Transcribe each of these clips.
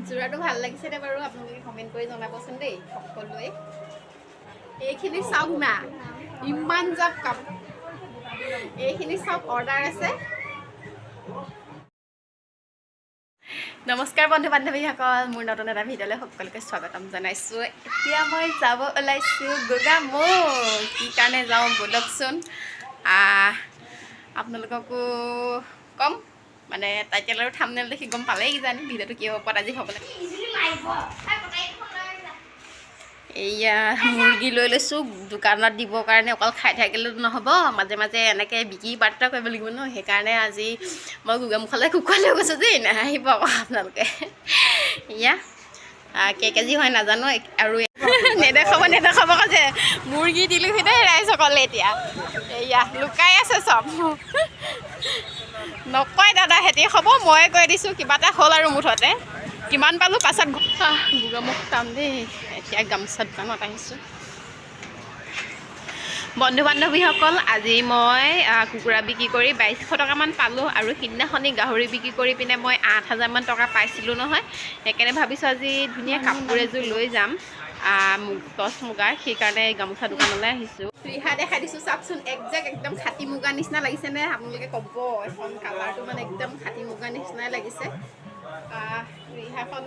যোৰাটো ভাল লাগিছে নে বাৰু আপোনালোকে কমেণ্ট কৰি জনাবচোন দেই সকলোৱে। এইখিনি চাওক না, ইমান জাপ কাপোৰ, এইখিনি চব অৰ্ডাৰ আছে। নমস্কাৰ বন্ধু বান্ধৱীসকল, মোৰ নতুন এটা ভিডিঅ'লৈ সকলোকে স্বাগতম জনাইছোঁ। এতিয়া মই যাব ওলাইছোঁ গোগামুখ। কি কাৰণে যাওঁ বলকচোন, আপোনালোককো ক'ম। মানে টাইটেল আৰু থাম্বনেইল দেখি গম পালেই কিজানি ভিডিঅ'টো কিহৰ ওপৰত আজি হ'ব লাগে। এয়া মুৰ্গী লৈ লৈছোঁ দোকানত দিবৰ কাৰণে। অকল খাই থাকিলেতো নহ'ব, মাজে মাজে এনেকৈ বিক্ৰী বাৰ্তা কৰিব লাগিব ন। সেইকাৰণে আজি মই গোগামুখলৈ কুকুৰা লৈ গৈছোঁ দেই, নাহিব আকৌ আপোনালোকে। এয়া কেজি হয় নাজানো, আৰু নেদেখাব কৈছে। মুৰ্গী দিলোহি দেই ৰাইজসকলে। এতিয়া এয়া লুকাই আছে চব, নকয় দাদা হেঁতি হ'ব, ময়ে কৈ দিছোঁ। কিবা এটা হ'ল আৰু মুঠতে কিমান পালোঁ পাছত। গোগামুখ টান দেই। এতিয়া গামোচা দোকানত আহিছোঁ। বন্ধু বান্ধৱীসকল, আজি মই কুকুৰা বিক্ৰী কৰি 2200 টকামান পালোঁ, আৰু সিদিনাখনি গাহৰি বিক্ৰী কৰি পিনে মই 8000মান টকা পাইছিলোঁ নহয়। সেইকাৰণে ভাবিছোঁ আজি ধুনীয়া কাপোৰ এযোৰ লৈ যাম, টচ মুগাৰ। সেইকাৰণে গামোচা দোকানলৈ আহিছোঁ। ৰিহা দেখাই দিছোঁ, চাওকচোন। একদম খাটি মুগা নিচিনা লাগিছেনে আপোনালোকে ক'ব। এখন কালাৰটো মানে একদম খাটি মুগা নিচিনাই লাগিছে। ৰিহাখন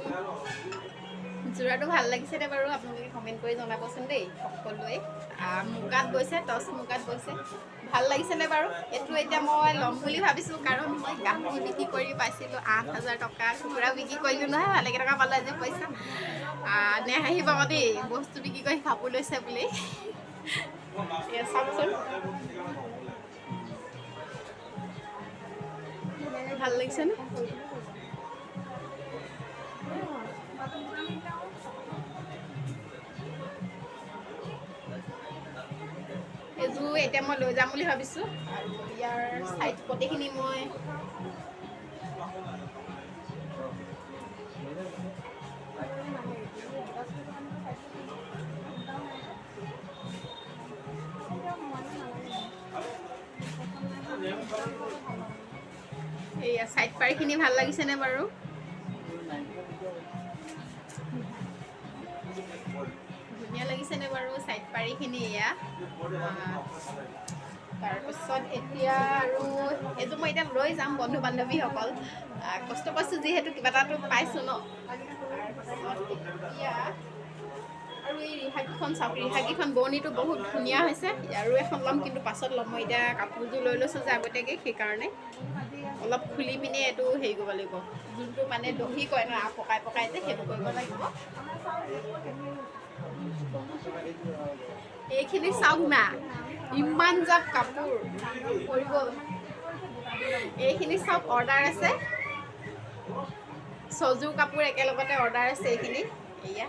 যোৰাটো ভাল লাগিছে নে বাৰু আপোনালোকে কমেণ্ট কৰি জনাবচোন দেই সকলোৱে। মুগাত গৈছে, টচ মুগাত গৈছে, ভাল লাগিছেনে বাৰু? এইটো এতিয়া মই ল'ম বুলি ভাবিছোঁ, কাৰণ মই গাহৰি বিক্ৰী কৰি পাইছিলোঁ 8000 টকা। কুকুৰা বিক্ৰী কৰিলোঁ নহয়, ভালেকেইটকা পালোঁ আজি পইচা। নেহাঁহিব আকৌ দেই, বস্তু বিক্ৰী কৰি কাপোৰ লৈছে বুলি। চাওকচোন, ভাল লাগিছেনে? এইযোৰ এতিয়া মই লৈ যাম বুলি ভাবিছোঁ। আৰু ইয়াৰ চাইড পটিখিনি মই এইয়া চাইড পাৰিখিনি ভাল লাগিছেনে বাৰু? ধুনীয়া লাগিছেনে বাৰু চাইড পাৰিখিনি? এয়া তাৰপিছত এতিয়া আৰু এইযোৰ মই এতিয়া লৈ যাম বন্ধু বান্ধৱীসকল। কষ্ট পাইছোঁ যিহেতু, কিবা এটাতো পাইছোঁ ন। তাৰপিছত এতিয়া আৰু এই ৰিহাকেইখন চাওক, ৰিহাকেইখন বোৱনীটো বহুত ধুনীয়া হৈছে। আৰু এখন ল'ম, কিন্তু পাছত ল'ম। মই এতিয়া কাপোৰযোৰ লৈ লৈছোঁ যে আগতীয়াকৈ, সেইকাৰণে অলপ খুলি পিনে এইটো হেৰি কৰিব লাগিব। যোনটো মানে দহি কয় ন, পকাই পকাই যে, সেইটো কৰিব লাগিব। এইখিনি চাওক না, ইমান জাপ কাপোৰ কৰিব। এইখিনি চব অৰ্ডাৰ আছে, 6যোৰ কাপোৰ একেলগতে অৰ্ডাৰ আছে। এইখিনি এয়া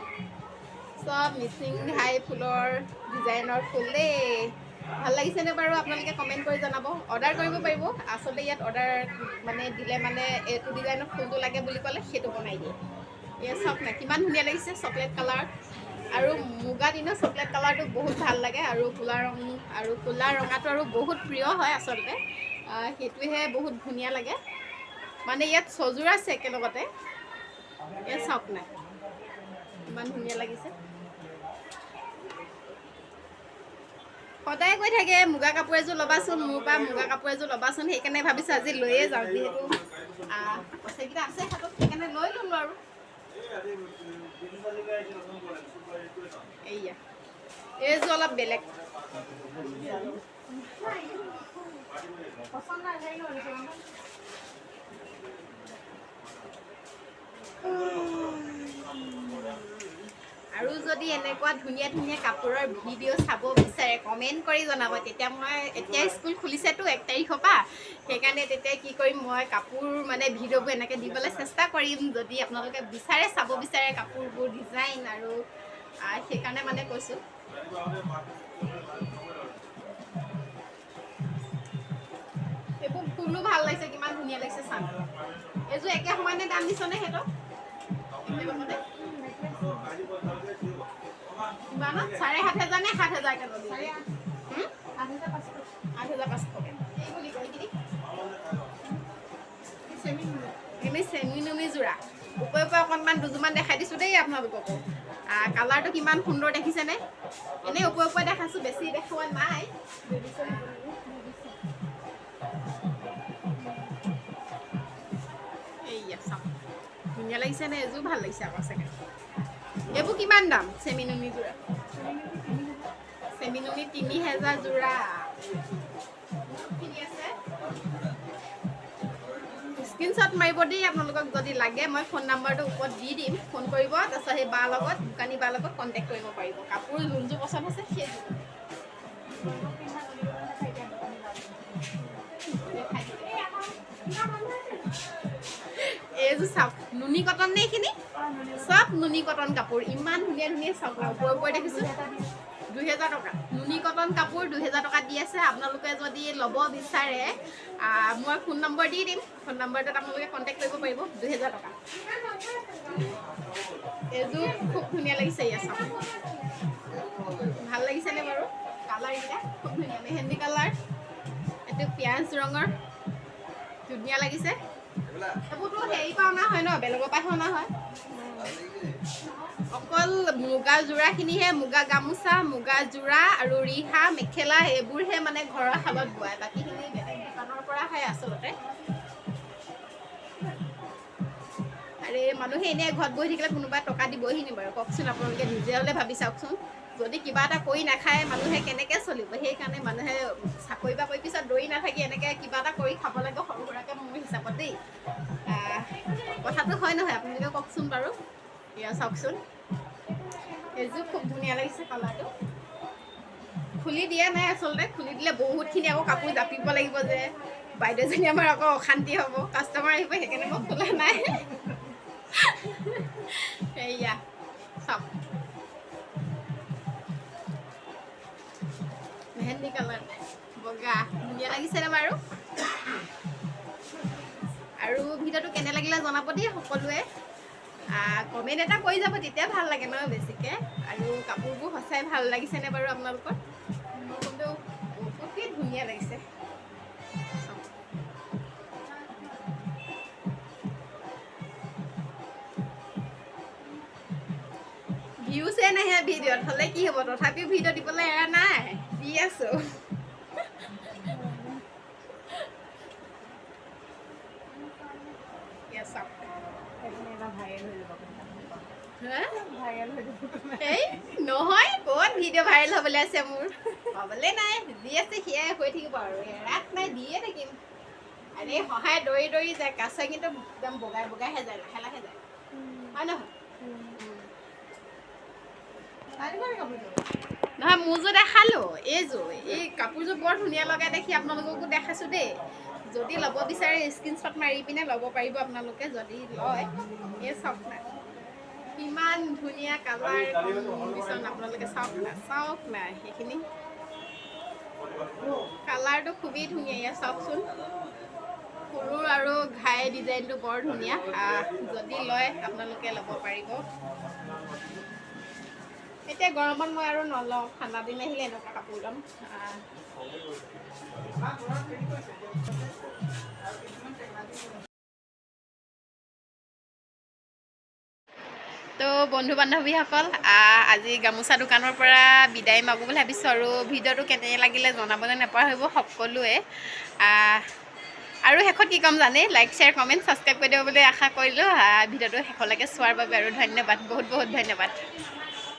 চব মিচিং ঘাই ফুলৰ ডিজাইনৰ ফুল দেই। ভাল লাগিছেনে বাৰু আপোনালোকে কমেণ্ট কৰি জনাব। অৰ্ডাৰ কৰিব পাৰিব। আচলতে ইয়াত অৰ্ডাৰ মানে দিলে মানে এইটো ডিজাইনৰ ফুলটো লাগে বুলি ক'লে সেইটো বনাই দিয়ে। এয়া চাওক না, কিমান ধুনীয়া লাগিছে চকলেট কালাৰ। আৰু মুগা দিনৰ চকলেট কালাৰটো বহুত ভাল লাগে। আৰু ক'লা ৰঙাটো আৰু বহুত প্ৰিয় হয় আচলতে। সেইটোহে বহুত ধুনীয়া লাগে। মানে ইয়াত 6যোৰ আছে একেলগতে। এয়া চাওক না, ইমান ধুনীয়া লাগিছে। সদায় কৈ থাকে মুগা কাপোৰ এযোৰ ল'বাচোন, মোৰ পৰা মুগা কাপোৰ এযোৰ ল'বাচোন। সেইকাৰণে ভাবিছোঁ আজি লৈয়ে যাওঁ, যিহেতু পইচাকেইটা আছে হাতত, সেইকাৰণে লৈ ল'লোঁ আৰু। এইয়া এইযোৰ অলপ বেলেগ। আৰু যদি এনেকুৱা ধুনীয়া ধুনীয়া কাপোৰৰ ভিডিঅ' চাব বিচাৰে কমেণ্ট কৰি জনাব। তেতিয়া মই এতিয়া স্কুল খুলিছেতো 1 তাৰিখৰ পৰা, সেইকাৰণে তেতিয়া কি কৰিম, মই কাপোৰ মানে ভিডিঅ'বোৰ এনেকৈ দিবলৈ চেষ্টা কৰিম। যদি আপোনালোকে বিচাৰে, চাব বিচাৰে কাপোৰবোৰ ডিজাইন, আৰু সেইকাৰণে মানে কৈছোঁ। এইবোৰ ফুলো ভাল লাগিছে, কিমান ধুনীয়া লাগিছে চাওক। এইযোৰ একে সমানে দাম দিছনে সিহঁতক? একেলগতে কিমানত? 7500 নে 7000 ল'লি? 8500। এই বুলি কয় এইখিনি চেমি নুমি যোৰা। ওপৰে ওপৰে অকণমান দুযোৰমান দেখাই দিছোঁ দেই আপোনালোককো। কালাৰটো কিমান সুন্দৰ দেখিছেনে? এনেই ওপৰে ওপৰে দেখাইছোঁ, বেছি দেখুওৱা নাই। এইয়া চাওক, ধুনীয়া লাগিছেনে? এযোৰ ভাল লাগিছে আকৌ চাগে। এইবোৰ কিমান দাম? চেমিনুনি যোৰা, চেমিনুনি 3000 যোৰা। স্ক্ৰীনশ্বট মাৰিব দেই আপোনালোকক যদি লাগে। মই ফোন নাম্বাৰটো ওপৰত দি দিম, ফোন কৰিব। তাৰপিছত সেই বাৰ লগত, দোকানী বাৰ লগত কণ্টেক্ট কৰিব পাৰিব। কাপোৰ যোনযোৰ পচন্দ আছে সেইযোৰ। এইযোৰ চাওক, নুনি কটন নে এইখিনি? চব নুনি কটন কাপোৰ, ইমান ধুনীয়া ধুনীয়া চাওক। ওপৰে ওপৰে দেখিছোঁ 2000 টকা। নুনি কটন কাপোৰ 2000 টকা দি আছে। আপোনালোকে যদি ল'ব বিচাৰে মই ফোন নম্বৰ দি দিম, ফোন নম্বৰটোত আপোনালোকে কণ্টেক্ট কৰিব পাৰিব। 2000 টকা। এইযোৰ খুব ধুনীয়া লাগিছে। ইয়াত চাওক, ভাল লাগিছেনে বাৰু? কালাৰকেইটা খুব ধুনীয়া, মেহেন্দি কালাৰ, এইটো পিঁয়াজ ৰঙৰ, ধুনীয়া লাগিছে। এইবোৰতো হেৰি পৰা অনা হয় ন, বেলেগৰ পৰাহে অনা হয়। অকল মুগা যোৰাখিনিহে, মুগা গামোচা, মুগা যোৰা আৰু ৰিহা মেখেলা এইবোৰহে মানে ঘৰৰ শালত বোৱায়। বাকীখিনি বেলেগ দোকানৰ পৰা আহে আচলতে। আৰে মানুহে এনেই ঘৰত বহি থাকিলে কোনোবাই টকা দিবহি নি বাৰু? কওকচোন, আপোনালোকে নিজে হ'লে ভাবি চাওকচোন। যদি কিবা এটা কৰি নাখায় মানুহে কেনেকৈ চলিব? সেইকাৰণে মানুহে চাকৰি বাকৰি পিছত দৌৰি নাথাকি এনেকৈ কিবা এটা কৰি খাব লাগে সৰু সুৰাকৈ, মোৰ হিচাপত দেই। কথাটো হয় নহয়? আপোনালোকে কওকচোন বাৰু। এয়া চাওকচোন, এইযোৰ খুব ধুনীয়া লাগিছে কালাৰটো। খুলি দিয়া নাই আচলতে, খুলি দিলে বহুতখিনি আকৌ কাপোৰ জাপিব লাগিব যে। বাইদেউজনী আমাৰ আকৌ অশান্তি হ'ব, কাষ্টমাৰ আহিব, সেইকাৰণে মই খোলা নাই। এয়া চাওক, মেহেন্দি কালাৰ, বগা, ধুনীয়া লাগিছেনে বাৰু? আৰু ভিডিঅ'টো কেনে লাগিলে জনাব দেই সকলোৱে। কমেণ্ট এটা কৰি যাব, তেতিয়া ভাল লাগে ন বেছিকৈ। আৰু কাপোৰবোৰ সঁচাই ভাল লাগিছেনে বাৰু আপোনালোকৰ? মোৰ কিন্তু বহুতেই ধুনীয়া লাগিছে। ভিউছে নাহে ভিডিঅ'ত, হ'লে কি হ'ব? তথাপিও ভিডিঅ' দিবলৈ এৰা নাই, দি আছোঁ। এই নহয়, ক'ত ভিডিঅ' ভাইৰেল হ'বলৈ আছে মোৰ? হ'বলৈ নাই, দি আছে সেয়াই হৈ থাকিব আৰু। এৰাত নাই, দিয়ে থাকিম। আৰে সহায় দৌৰি দৌৰি যায়, কাছই কিন্তু একদম বগাই বগাইহে যায়, লাহে লাহে যায়, হয় নহয়? নহয়, মোৰযোৰ দেখালোঁ, এইযোৰ, এই কাপোৰযোৰ বৰ ধুনীয়া লগাই দেখি আপোনালোককো দেখাইছোঁ দেই। যদি ল'ব বিচাৰে স্ক্ৰীনশ্বট মাৰি পিনে ল'ব পাৰিব আপোনালোকে, যদি লয়। এই চাওক না, কিমান ধুনীয়া কালাৰ কম্বিনেশ্যন, আপোনালোকে চাওক না, চাওক না, সেইখিনি কালাৰটো খুবেই ধুনীয়া। ইয়াত চাওকচোন, সৰু আৰু ঘাই ডিজাইনটো বৰ ধুনীয়া। যদি লয় আপোনালোকে ল'ব পাৰিব। এতিয়া গৰমত মই আৰু নলওঁ, ঠাণ্ডা দিন আহিলে এনেকুৱা কাপোৰ ল'ম। তো বন্ধু বান্ধৱীসকল, আজি গামোচা দোকানৰ পৰা বিদায় মাগো বুলি ভাবিছোঁ। আৰু ভিডিঅ'টো কেনে লাগিলে জনাবলৈ নাপাহৰিব সকলোৱে। আৰু শেষত কি ক'ম জানে? লাইক, শ্বেয়াৰ, কমেণ্ট, ছাবস্ক্ৰাইব কৰি দিব বুলি আশা কৰিলোঁ। ভিডিঅ'টো শেষলৈকে চোৱাৰ বাবে আৰু ধন্যবাদ, বহুত বহুত ধন্যবাদ।